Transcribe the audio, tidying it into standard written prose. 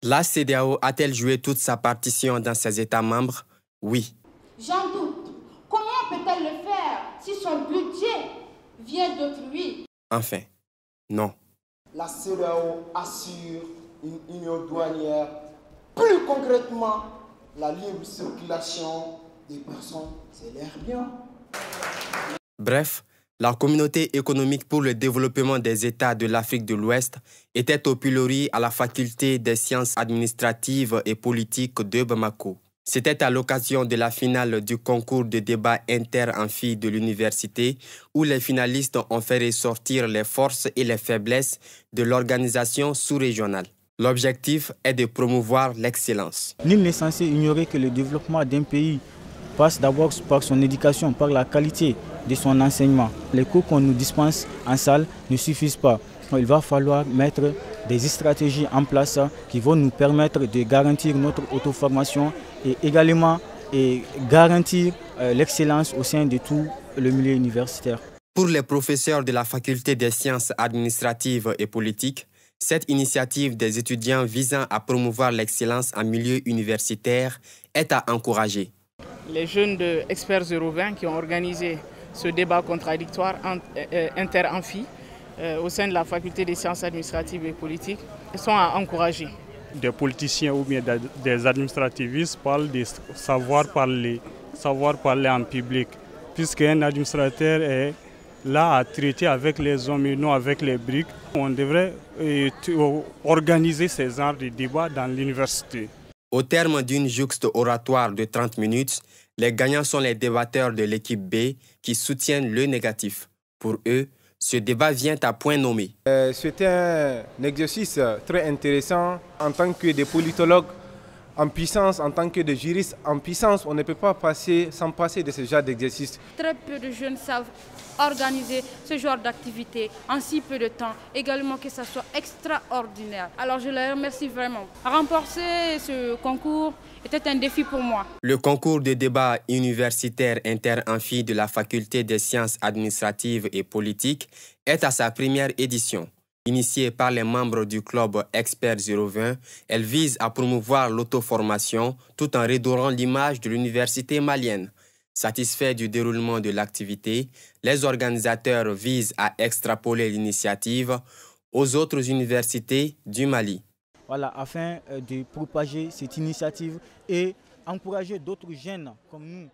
La CEDEAO a-t-elle joué toute sa partition dans ses États membres? Oui. J'en doute. Comment peut-elle le faire si son budget vient d'autrui? Enfin, non. La CEDEAO assure une union douanière, plus concrètement la libre circulation des personnes, c'est l'air bien. Bref, la Communauté économique pour le développement des États de l'Afrique de l'Ouest était au pilori à la faculté des sciences administratives et politiques de Bamako. C'était à l'occasion de la finale du concours de débat inter-amphi de l'université où les finalistes ont fait ressortir les forces et les faiblesses de l'organisation sous-régionale. L'objectif est de promouvoir l'excellence. Nul n'est censé ignorer que le développement d'un pays passe d'abord par son éducation, par la qualité de son enseignement. Les cours qu'on nous dispense en salle ne suffisent pas. Il va falloir mettre des stratégies en place qui vont nous permettre de garantir notre auto-formation et également garantir l'excellence au sein de tout le milieu universitaire. Pour les professeurs de la faculté des sciences administratives et politiques, cette initiative des étudiants visant à promouvoir l'excellence en milieu universitaire est à encourager. Les jeunes de Experts 020 qui ont organisé ce débat contradictoire inter-amphi au sein de la faculté des sciences administratives et politiques sont à encourager. Des politiciens ou bien des administrativistes parlent de savoir parler en public, puisqu'un administrateur est là à traiter avec les hommes et non avec les briques. On devrait organiser ces genres de débats dans l'université. Au terme d'une jouxte oratoire de 30 minutes, les gagnants sont les débatteurs de l'équipe B qui soutiennent le négatif. Pour eux, ce débat vient à point nommé. C'était un exercice très intéressant. En tant que des politologues en puissance, en tant que des juristes en puissance, on ne peut pas s'en passer de ce genre d'exercice. Très peu de jeunes savent organiser ce genre d'activité en si peu de temps, également que ça soit extraordinaire. Alors je les remercie vraiment. Remporter ce concours était un défi pour moi. Le concours de débat universitaire inter-amphi de la faculté des sciences administratives et politiques est à sa première édition. Initiée par les membres du club Experts 020, elle vise à promouvoir l'auto-formation tout en redorant l'image de l'université malienne. Satisfaits du déroulement de l'activité, les organisateurs visent à extrapoler l'initiative aux autres universités du Mali. Voilà, afin de propager cette initiative et encourager d'autres jeunes comme nous